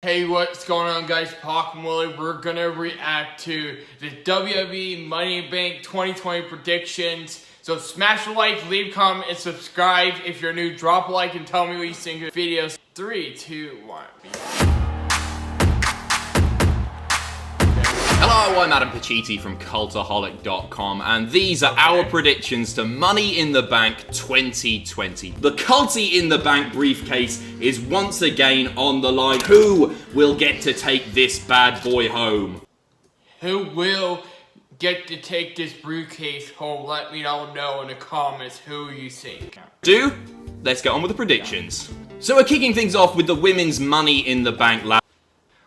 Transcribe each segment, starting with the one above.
Hey, what's going on, guys? Pac and Willie. We're gonna react to the WWE Money in the Bank 2020 predictions. So smash a like, leave a comment, and subscribe. If you're new, drop a like and tell me what you think of the videos. 3, 2, 1. Hello, I'm Adam Pacitti from Cultaholic.com, and these are our predictions to Money in the Bank 2020. The Culty in the Bank briefcase is once again on the line. Who will get to take this bad boy home? Who will get to take this briefcase home? Let me all know in the comments who you think. Let's get on with the predictions. So we're kicking things off with the women's Money in the Bank ladder.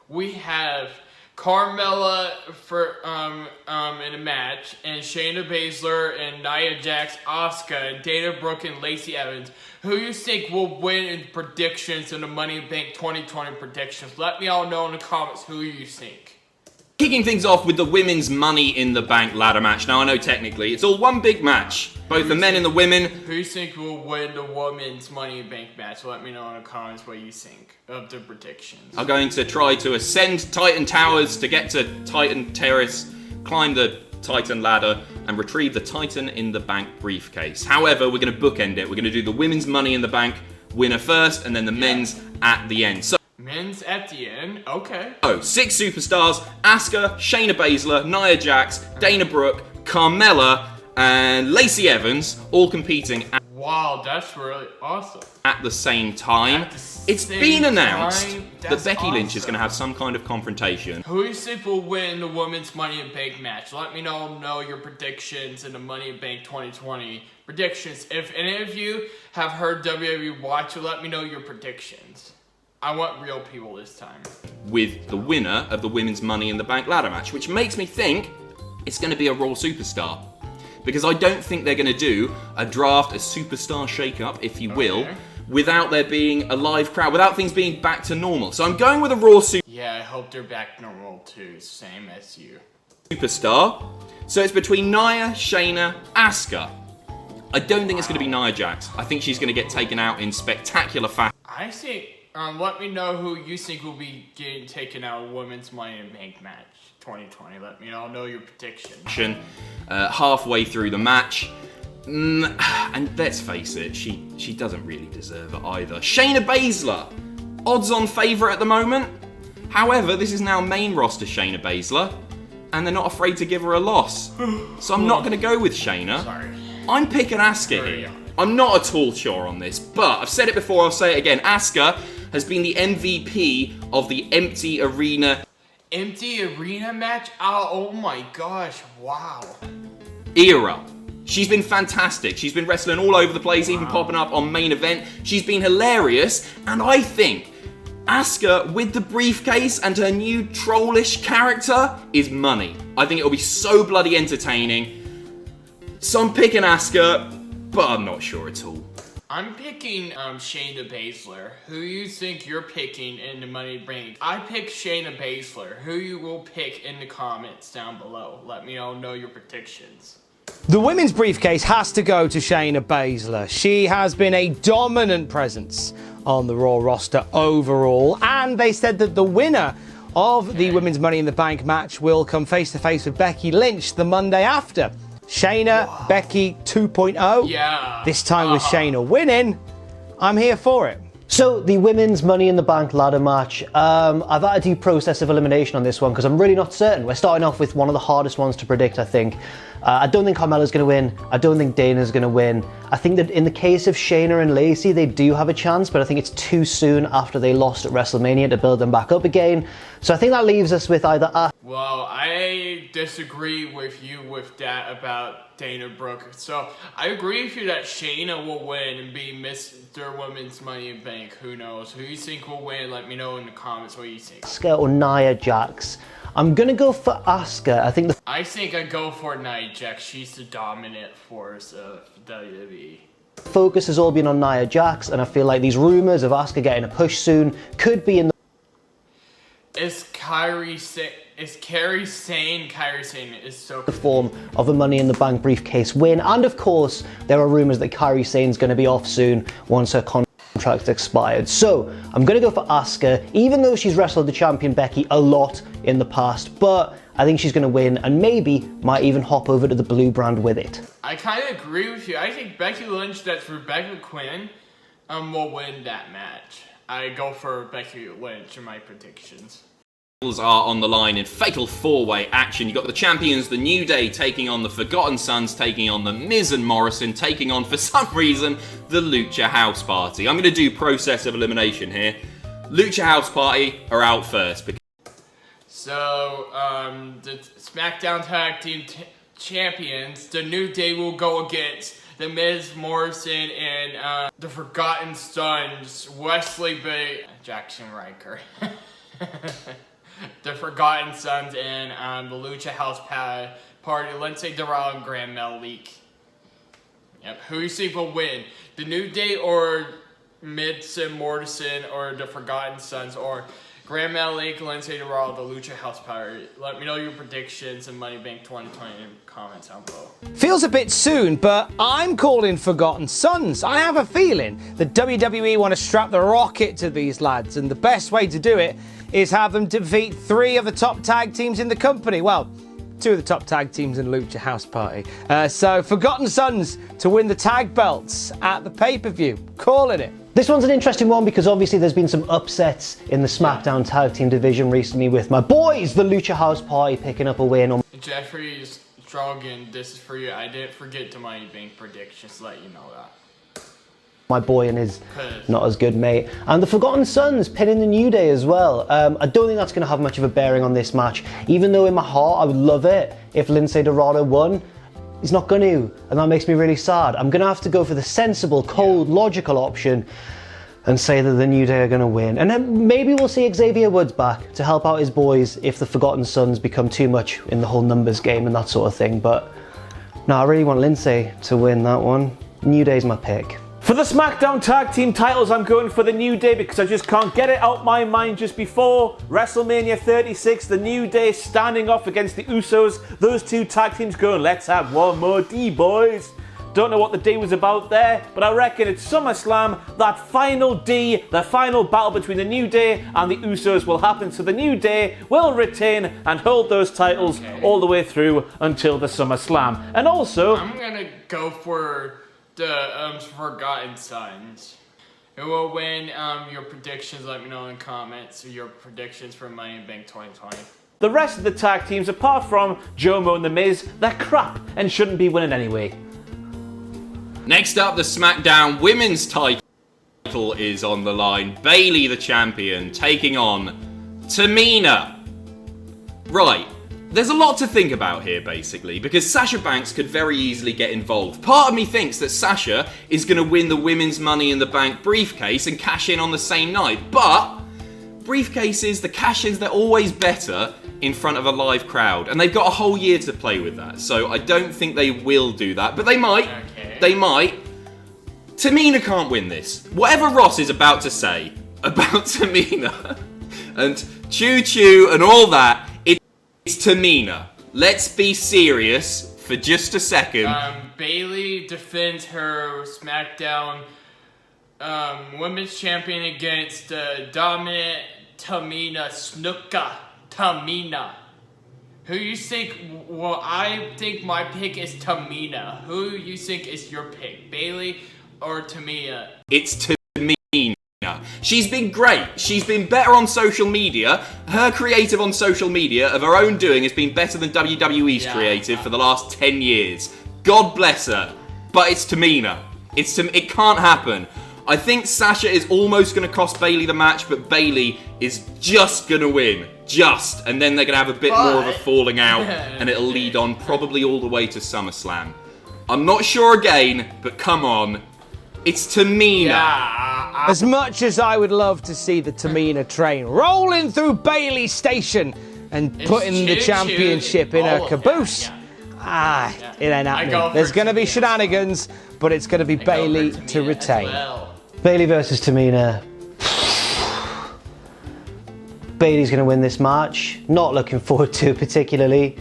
We have Carmella for in a match, and Shayna Baszler and Nia Jax, Asuka, and Dana Brooke and Lacey Evans. Who you think will win in predictions in the Money in the Bank 2020 predictions? Let me all know in the comments who you think. Kicking things off with the women's Money in the Bank ladder match. Now I know technically it's all one big match, both the men and the women. Who you think will win the women's Money in the Bank match? Let me know in the comments what you think of the predictions. Are going to try to ascend Titan Towers to get to Titan Terrace, climb the Titan ladder, and retrieve the Titan in the Bank briefcase. However, we're going to bookend it. We're going to do the women's Money in the Bank winner first, and then the men's at the end. So men's at the end? Okay. Oh, 6 superstars: Asuka, Shayna Baszler, Nia Jax, Dana Brooke, Carmella, and Lacey Evans, all competing wow, that's really awesome. At the same time. It's been announced that Becky Lynch is going to have some kind of confrontation. Who do you think will win the women's Money in the Bank match? Let me know your predictions in the Money in the Bank 2020 predictions. If any of you have heard WWE watch it, let me know your predictions. I want real people this time. With the winner of the women's Money in the Bank ladder match, which makes me think it's going to be a Raw superstar. Because I don't think they're going to do a draft, a superstar shake-up, if you will, without there being a live crowd, without things being back to normal. So I'm going with a Raw superstar. Yeah, I hope they're back to normal too, same as you. Superstar. So it's between Nia, Shayna, Asuka. I don't think it's going to be Nia Jax. I think she's going to get taken out in spectacular fashion. I think, let me know who you think will be getting taken out of Women's Money in the Bank match 2020. Let me know your prediction. Halfway through the match. And let's face it, she doesn't really deserve it either. Shayna Baszler, odds-on favourite at the moment. However, this is now main roster Shayna Baszler, and they're not afraid to give her a loss. So I'm not going to go with Shayna. Sorry. I'm picking Asuka here. I'm not at all sure on this, but I've said it before, I'll say it again. Asuka has been the MVP of the Empty Arena match? Oh my gosh, wow. Era. She's been fantastic. She's been wrestling all over the place, even popping up on main event. She's been hilarious, and I think Asuka with the briefcase and her new trollish character is money. I think it'll be so bloody entertaining. So I'm picking Asuka, but I'm not sure at all. I'm picking Shayna Baszler. Who you think you're picking in the Money in the Bank? I pick Shayna Baszler. Who you will pick in the comments down below. Let me all know your predictions. The women's briefcase has to go to Shayna Baszler. She has been a dominant presence on the Raw roster overall, and they said that the winner of the women's Money in the Bank match will come face-to-face with Becky Lynch the Monday after. Shayna, Becky 2.0. Yeah. This time with Shayna winning, I'm here for it. So the women's Money in the Bank ladder match, I've had to do process of elimination on this one because I'm really not certain. We're starting off with one of the hardest ones to predict, I think. I don't think Carmella's going to win. I don't think Dana's going to win. I think that in the case of Shayna and Lacey, they do have a chance, but I think it's too soon after they lost at WrestleMania to build them back up again. So I think that leaves us with either well, I disagree with you with that about Dana Brooke. So I agree with you that Shayna will win and be Mr. Women's Money in the Bank. Who knows? Who you think will win? Let me know in the comments what you think. Asuka or Nia Jax. I'm going to go for Asuka. I think I go for Nia Jax. She's the dominant force of WWE. Focus has all been on Nia Jax, and I feel like these rumours of Asuka getting a push soon could be in the... Is Kairi Sane is so... the form of a Money in the Bank briefcase win, and of course there are rumours that Kairi Sane's going to be off soon once her contract contract expired. So I'm going to go for Asuka, even though she's wrestled the champion Becky a lot in the past, but I think she's going to win and maybe might even hop over to the blue brand with it. I kind of agree with you. I think Becky Lynch, that's Rebecca Quinn, will win that match. I go for Becky Lynch in my predictions. Are on the line in fatal four-way action. You've got the champions, the New Day, taking on the Forgotten Sons, taking on the Miz and Morrison, taking on, for some reason, the Lucha House Party. I'm going to do process of elimination here. Lucha House Party are out first. So, the SmackDown Tag Team Champions, the New Day will go against the Miz, Morrison, and the Forgotten Sons, Wesley Bay, Jackson Riker. The Forgotten Sons and the Lucha House Party, Lindsay Dorado and Grand Malik. Yep. Who you think will win? The New Day or Miz and Morrison or the Forgotten Sons or Grand Malik, Lindsay Dorado, the Lucha House Party? Let me know your predictions and Money Bank 2020 in the comments down below. Feels a bit soon, but I'm calling Forgotten Sons. I have a feeling the WWE want to strap the rocket to these lads, and the best way to do it is have them defeat 3 of the top tag teams in the company. Well, 2 of the top tag teams in Lucha House Party. So Forgotten Sons to win the tag belts at the pay-per-view. Calling it. This one's an interesting one because obviously there's been some upsets in the SmackDown Tag Team division recently with my boys, the Lucha House Party, picking up a win. Jeffrey Strogan, this is for you. I didn't forget to Money Bank predictions, to let you know that. My boy and his not as good mate. And the Forgotten Sons pinning the New Day as well. I don't think that's going to have much of a bearing on this match, even though in my heart I would love it if Lindsay Dorado won. He's not going to, and that makes me really sad. I'm going to have to go for the sensible, cold, logical option and say that the New Day are going to win. And then maybe we'll see Xavier Woods back to help out his boys if the Forgotten Sons become too much in the whole numbers game and that sort of thing. But no, I really want Lindsay to win that one. New Day's my pick. For the SmackDown Tag Team titles, I'm going for the New Day because I just can't get it out my mind just before WrestleMania 36, the New Day standing off against the Usos. Those 2 tag teams going, let's have one more D, boys. Don't know what the D was about there, but I reckon it's SummerSlam, that final D, the final battle between the New Day and the Usos will happen. So the New Day will retain and hold those titles all the way through until the SummerSlam. And also, I'm going to go for the Forgotten Sons. Who will win? Your predictions, let me know in the comments. Your predictions for Money in Bank 2020. the rest of the tag teams, apart from Jomo and The Miz, they're crap and shouldn't be winning anyway. Next up, the SmackDown Women's title is on the line. Bayley, the champion, taking on Tamina. Right. There's a lot to think about here, basically, because Sasha Banks could very easily get involved. Part of me thinks that Sasha is going to win the Women's Money in the Bank briefcase and cash in on the same night, but briefcases, the cash-ins, they're always better in front of a live crowd, and they've got a whole year to play with that, so I don't think they will do that, but they might. Okay. They might. Tamina can't win this. Whatever Ross is about to say about Tamina and choo-choo and all that, it's Tamina. Let's be serious for just a second. Bayley defends her SmackDown Women's Champion against dominant Tamina Snuka. Tamina. Who you think? Well, I think my pick is Tamina. Who you think is your pick? Bayley or Tamina? It's Tamina. She's been great. She's been better on social media. Her creative on social media of her own doing has been better than WWE's creative for the last 10 years. God bless her. But it's Tamina. It can't happen. I think Sasha is almost going to cost Bayley the match, but Bayley is just going to win. Just. And then they're going to have a bit more of a falling out, and it'll lead on probably all the way to SummerSlam. I'm not sure again, but come on. It's Tamina. Yeah. As much as I would love to see the Tamina train rolling through Bayley Station and putting the championship in her caboose, it ain't happening. There's going to be shenanigans, but it's going to be Bayley to retain. Bayley versus Tamina. Bayley's going to win this match. Not looking forward to it particularly.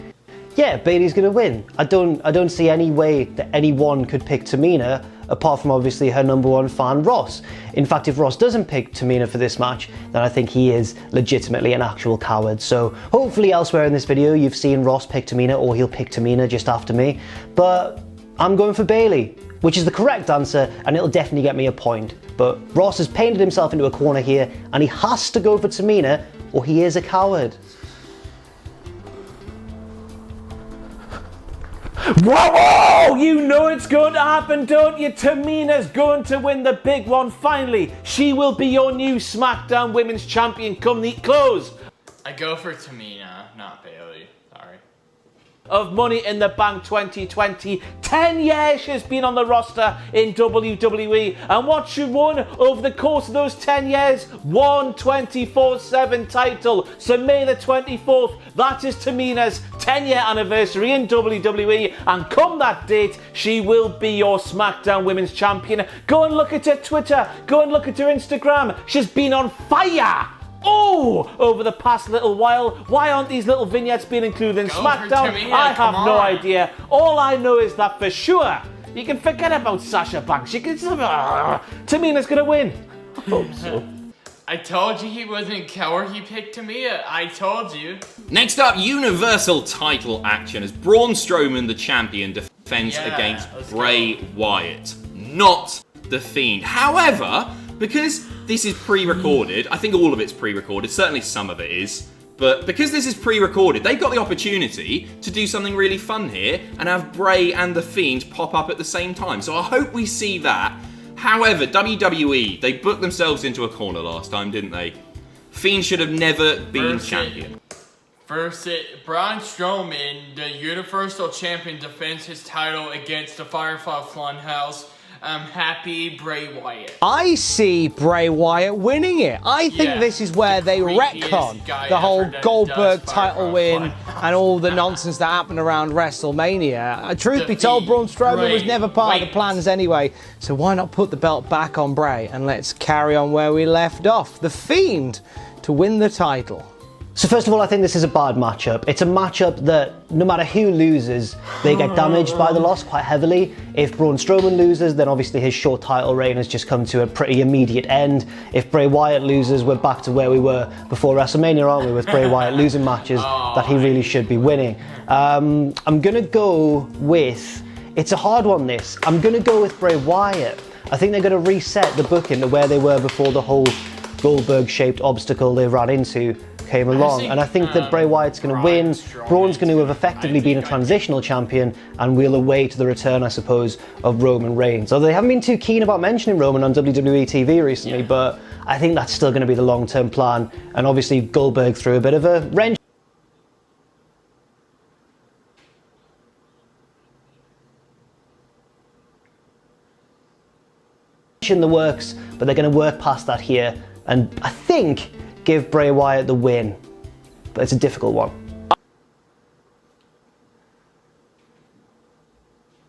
Yeah, Bayley's going to win. I don't see any way that anyone could pick Tamina. apart from obviously her number one fan, Ross. In fact, if Ross doesn't pick Tamina for this match, then I think he is legitimately an actual coward. So hopefully elsewhere in this video, you've seen Ross pick Tamina, or he'll pick Tamina just after me. But I'm going for Bayley, which is the correct answer, and it'll definitely get me a point. But Ross has painted himself into a corner here, and he has to go for Tamina, or he is a coward. Whoa! You know it's going to happen, don't you? Tamina's going to win the big one finally. She will be your new SmackDown Women's Champion come the close I go for Tamina, not Bayley. Sorry. of Money in the Bank 2020. 10 years she's been on the roster in WWE, and what she won over the course of those 10 years? One 24/7 title. So May the 24th, that is Tamina's 10-year anniversary in WWE, and come that date, she will be your SmackDown Women's Champion. Go and look at her Twitter, go and look at her Instagram. She's been on fire! Oh, over the past little while. Why aren't these little vignettes being included in SmackDown? Tamina, I have come no on. idea. All I know is that for sure, you can forget about Sasha Banks. Tamina's gonna win. I hope so. I told you he wasn't a coward. He picked Tamina. I told you. Next up, Universal title action as Braun Strowman, the champion, defends against let's Bray Wyatt, not The Fiend. However, because this is pre-recorded, I think all of it's pre-recorded, certainly some of it is, but because this is pre-recorded, they've got the opportunity to do something really fun here and have Bray and The Fiend pop up at the same time. So I hope we see that. However, WWE, they booked themselves into a corner last time, didn't they? Fiend should have never been champion. First, Braun Strowman, the Universal Champion, defends his title against the Firefly Funhouse. Happy Bray Wyatt. I see Bray Wyatt winning it. I think Yeah, this is where the they creepiest retcon guy the whole ever that Goldberg does title Firefly win Funhouse. and all the nonsense that happened around WrestleMania. Truth be told, Braun Strowman was never part of the plans anyway, so why not put the belt back on Bray and let's carry on where we left off. The Fiend to win the title. So first of all, I think this is a bad matchup. It's a matchup that no matter who loses, they get damaged by the loss quite heavily. If Braun Strowman loses, then obviously his short title reign has just come to a pretty immediate end. If Bray Wyatt loses, we're back to where we were before WrestleMania, aren't we? With Bray Wyatt losing matches that he really should be winning. I'm gonna go with, it's a hard one this, I'm gonna go with Bray Wyatt. I think they're gonna reset the booking to where they were before the whole Goldberg-shaped obstacle they ran into came along, and I think that Bray Wyatt's going to win. Braun's going to have effectively been a transitional champion, and we'll await the return, I suppose, of Roman Reigns. Although they haven't been too keen about mentioning Roman on WWE TV recently, but I think that's still going to be the long-term plan. And obviously Goldberg threw a bit of a wrench in the works, but they're going to work past that here, and I think give Bray Wyatt the win, but it's a difficult one.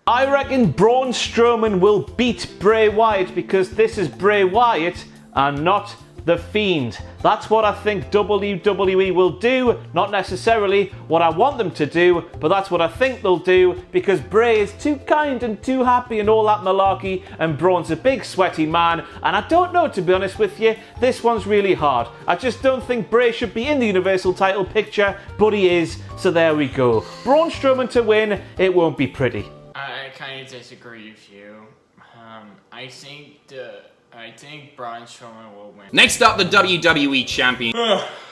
I reckon Braun Strowman will beat Bray Wyatt because this is Bray Wyatt and not The Fiend. That's what I think WWE will do, not necessarily what I want them to do, but that's what I think they'll do because Bray is too kind and too happy and all that malarkey, and Braun's a big sweaty man, and I don't know, to be honest with you, this one's really hard. I just don't think Bray should be in the Universal title picture, but he is, so there we go. Braun Strowman to win, it won't be pretty. I kind of disagree with you. I think Braun Strowman will win. Next up, the WWE champion.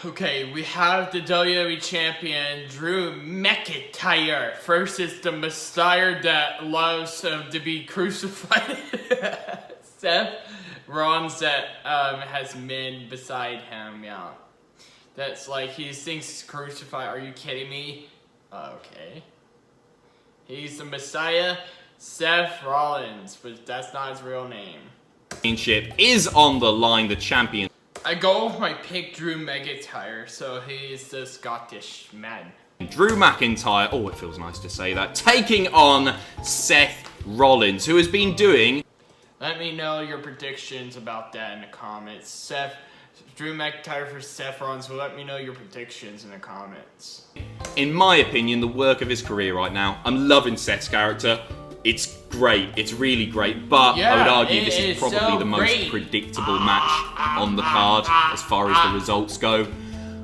Okay, we have the WWE Champion, Drew McIntyre, versus the Messiah that loves to be crucified. Seth Rollins that has men beside him, yeah. That's like, he thinks he's crucified. Are you kidding me? Okay. He's the Messiah, Seth Rollins, but that's not his real name. Championship is on the line. The champion. I go with my pick, Drew McIntyre, so he's the Scottish man. Drew McIntyre, oh, it feels nice to say that, taking on Seth Rollins, who has been doing... Let me know your predictions about that in the comments. Drew McIntyre for Seth Rollins, so let me know your predictions in the comments. In my opinion, the work of his career right now. I'm loving Seth's character. It's great. It's really great. But I would argue this is probably the most predictable match on the card as far as the results go.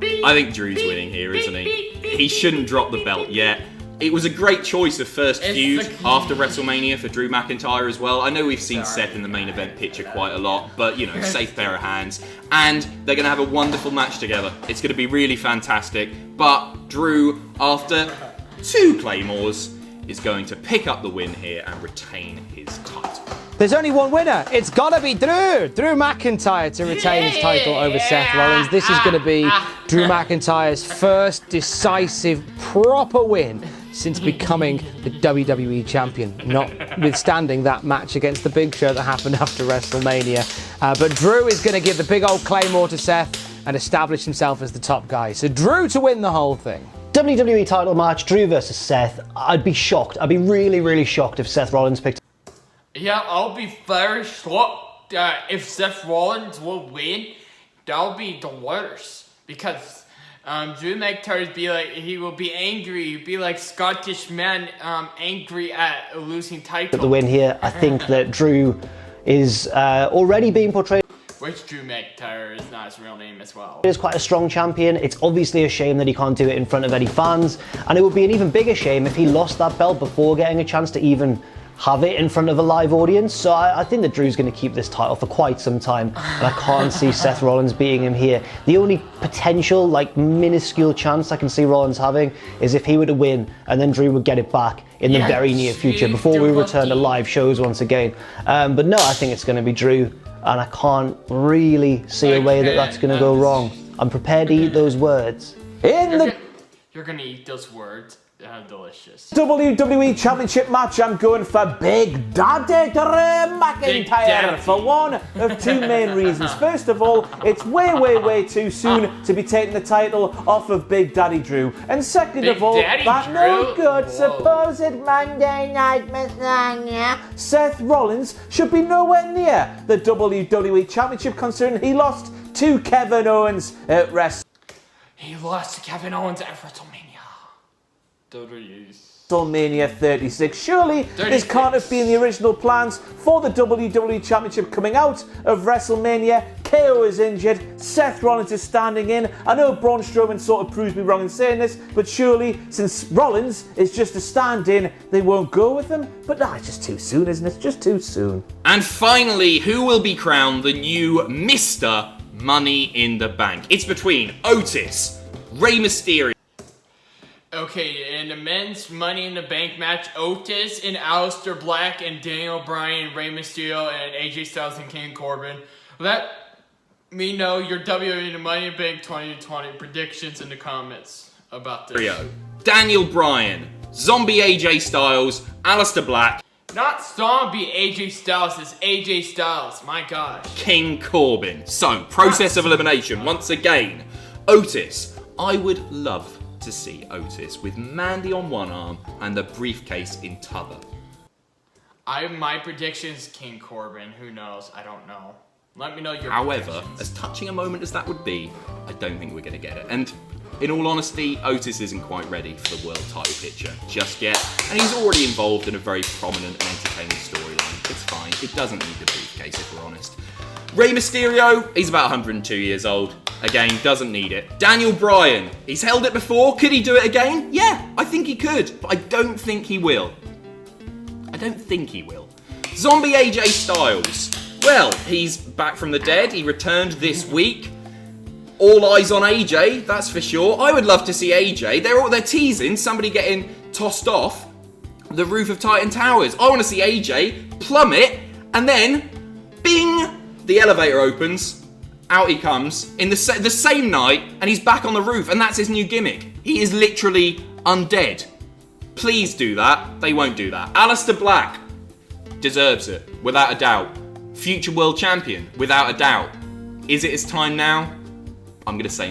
I think Drew's winning here, isn't he? He shouldn't drop the belt yet. It was a great choice of first feud after WrestleMania for Drew McIntyre as well. I know we've seen Seth in the main event picture quite a lot, but you know, safe pair of hands. And they're going to have a wonderful match together. It's going to be really fantastic. But Drew, after 2 Claymores, is going to pick up the win here and retain his title. There's only one winner. It's gotta be Drew McIntyre to retain his title over Seth Rollins. This is gonna be Drew McIntyre's first decisive, proper win since becoming the WWE champion, notwithstanding that match against the Big Show that happened after WrestleMania. But Drew is gonna give the big old Claymore to Seth and establish himself as the top guy. So Drew to win the whole thing. WWE title match, Drew versus Seth. I'd be shocked. I'd be really, really shocked if Seth Rollins picked. Yeah, I'll be very shocked if Seth Rollins will win. That'll be the worst because Drew McIntyre he will be angry. He'll be like Scottish man angry at losing title. The win here, I think that Drew is already being portrayed. Which Drew McIntyre is not his real name as well. He is quite a strong champion. It's obviously a shame that he can't do it in front of any fans, and it would be an even bigger shame if he lost that belt before getting a chance to even have it in front of a live audience. So I think that Drew's going to keep this title for quite some time, and I can't see Seth Rollins beating him here. The only potential, minuscule chance I can see Rollins having is if he were to win and then Drew would get it back in the very near future before we return to live shows once again. But no, I think it's going to be Drew, and I can't really see a way that that's going to go wrong. I'm prepared to eat those words. You're going to eat those words. Delicious. WWE Championship match, I'm going for Big Daddy Drew McIntyre for one of 2 main reasons. First of all, it's way too soon to be taking the title off of Big Daddy Drew. And second of all, that no good supposed Monday Night Messiah Seth Rollins should be nowhere near the WWE Championship, considering he lost to Kevin Owens at WrestleMania. He lost to Kevin Owens at WrestleMania. WrestleMania 36. Surely this can't have been the original plans for the WWE Championship coming out of WrestleMania. KO is injured, Seth Rollins is standing in. I know Braun Strowman sort of proves me wrong in saying this, but surely since Rollins is just a stand-in, they won't go with him. But no, it's just too soon, isn't it? It's just too soon. And finally, who will be crowned the new Mr. Money in the Bank? It's between Otis, Rey Mysterio. Okay, in the men's Money in the Bank match, Otis and Aleister Black and Daniel Bryan, Rey Mysterio, and AJ Styles and King Corbin. Let me know your WWE Money in the Bank 2020 predictions in the comments about this. Daniel Bryan, Zombie AJ Styles, Aleister Black. Not Zombie AJ Styles, it's AJ Styles, my gosh. King Corbin. So, process of elimination once again. Otis, I would love to see Otis with Mandy on one arm and the briefcase in t'other. My prediction is King Corbin. Who knows? I don't know. Let me know your However, as touching a moment as that would be, I don't think we're going to get it. And in all honesty, Otis isn't quite ready for the world title picture just yet. And he's already involved in a very prominent and entertaining storyline. It's fine. It doesn't need the briefcase, if we're honest. Rey Mysterio, he's about 102 years old. Again, doesn't need it. Daniel Bryan, he's held it before. Could he do it again? Yeah, I think he could, but I don't think he will. Zombie AJ Styles, well, he's back from the dead. He returned this week. All eyes on AJ, that's for sure. I would love to see AJ. They're teasing somebody getting tossed off the roof of Titan Towers. I want to see AJ plummet, and then, bing, the elevator opens. Out he comes in the same night, and he's back on the roof, and that's his new gimmick. He is literally undead. Please do that. They won't do that. Aleister Black deserves it, without a doubt. Future world champion, without a doubt. Is it his time now? I'm gonna say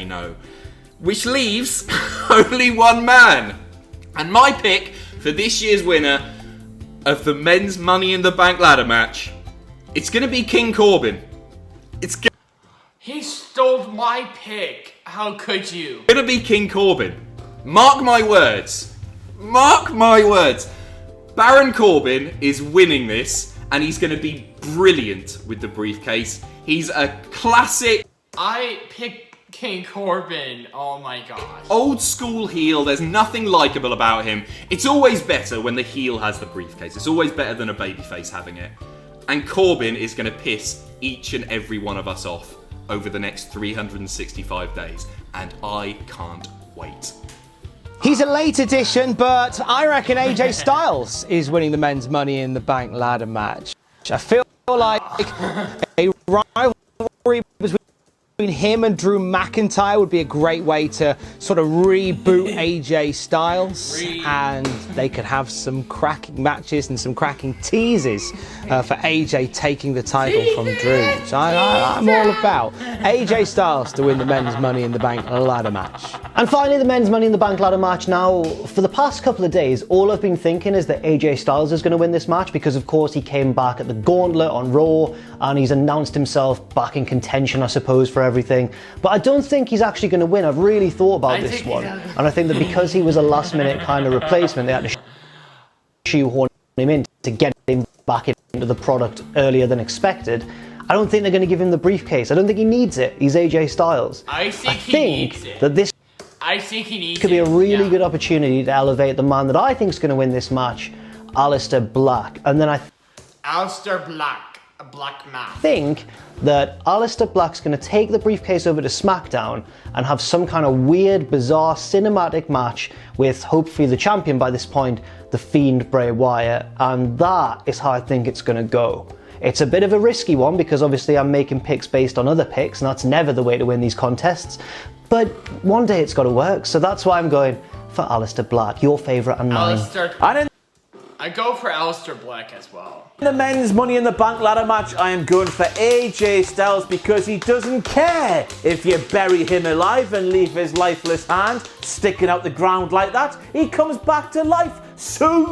no. Which leaves only one man. And my pick for this year's winner of the men's Money in the Bank ladder match, it's gonna be King Corbin. He stole my pick. How could you? Gonna be King Corbin. Mark my words. Mark my words. Baron Corbin is winning this, and he's going to be brilliant with the briefcase. He's a classic. I picked King Corbin. Oh my gosh. Old school heel. There's nothing likable about him. It's always better when the heel has the briefcase. It's always better than a babyface having it. And Corbin is going to piss each and every one of us off over the next 365 days. And I can't wait. He's a late addition, but I reckon AJ Styles is winning the men's Money in the Bank ladder match. I feel like a rivalry between him and Drew McIntyre would be a great way to sort of reboot AJ Styles, and they could have some cracking matches and some cracking teases for AJ taking the title from Drew. So I'm all about AJ Styles to win the men's Money in the Bank ladder match. And finally, the men's Money in the Bank ladder match. Now, for the past couple of days, all I've been thinking is that AJ Styles is going to win this match because, of course, he came back at the Gauntlet on Raw and he's announced himself back in contention, I suppose, for everything. But I don't think he's actually going to win. I've really thought about this one. And I think that because he was a last-minute kind of replacement, they had to shoehorn him in to get him back into the product earlier than expected. I don't think they're going to give him the briefcase. I don't think he needs it. He's AJ Styles. I think he needs it. That this could be a really good opportunity to elevate the man that I think is going to win this match, Aleister Black. And then Aleister Black, a black man. I think that Aleister Black's going to take the briefcase over to SmackDown and have some kind of weird, bizarre, cinematic match with hopefully the champion by this point, The Fiend Bray Wyatt. And that is how I think it's going to go. It's a bit of a risky one because obviously I'm making picks based on other picks, and that's never the way to win these contests. But one day it's got to work, so that's why I'm going for Aleister Black, your favourite and mine. I go for Aleister Black as well. In the men's Money in the Bank ladder match, I am going for AJ Styles because he doesn't care if you bury him alive and leave his lifeless hand sticking out the ground like that. He comes back to life. So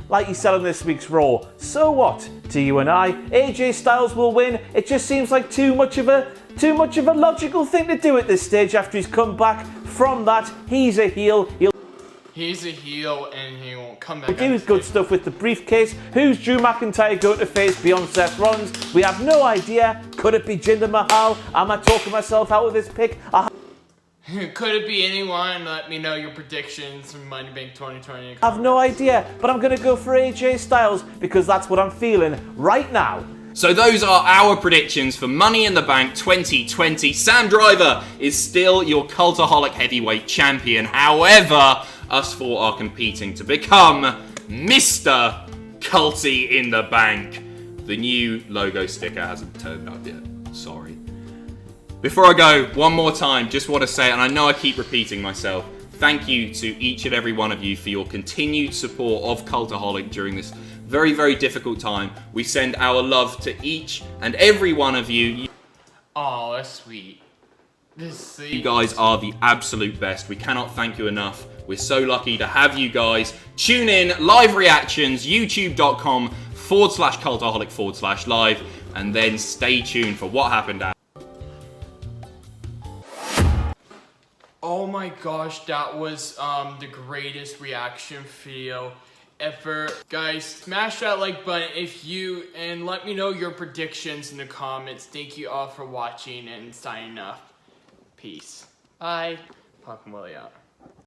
like he said on this week's Raw. So what? To you and I, AJ Styles will win. It just seems like too much of a logical thing to do at this stage after he's come back from that. He's a heel. He's a heel and he won't come back. We do good stuff with the briefcase. Who's Drew McIntyre going to face beyond Seth Rollins? We have no idea. Could it be Jinder Mahal? Am I talking myself out of this pick? Could it be anyone? Let me know your predictions for Money Bank 2020. I have no idea, but I'm going to go for AJ Styles because that's what I'm feeling right now. So those are our predictions for Money in the Bank 2020. Sam Driver is still your Cultaholic Heavyweight Champion. However, us four are competing to become Mr. Culty in the Bank. The new logo sticker hasn't turned up yet. Sorry. Before I go, one more time, just want to say, and I know I keep repeating myself, thank you to each and every one of you for your continued support of Cultaholic during this very, very difficult time. We send our love to each and every one of you. Oh, that's sweet. You guys are the absolute best. We cannot thank you enough. We're so lucky to have you guys. Tune in, live reactions, youtube.com/cultaholic/live, and then stay tuned for what happened after. Oh my gosh, that was the greatest reaction video ever. Guys, smash that like button and let me know your predictions in the comments. Thank you all for watching and signing up. Peace. Bye. Pumpkin Willie out.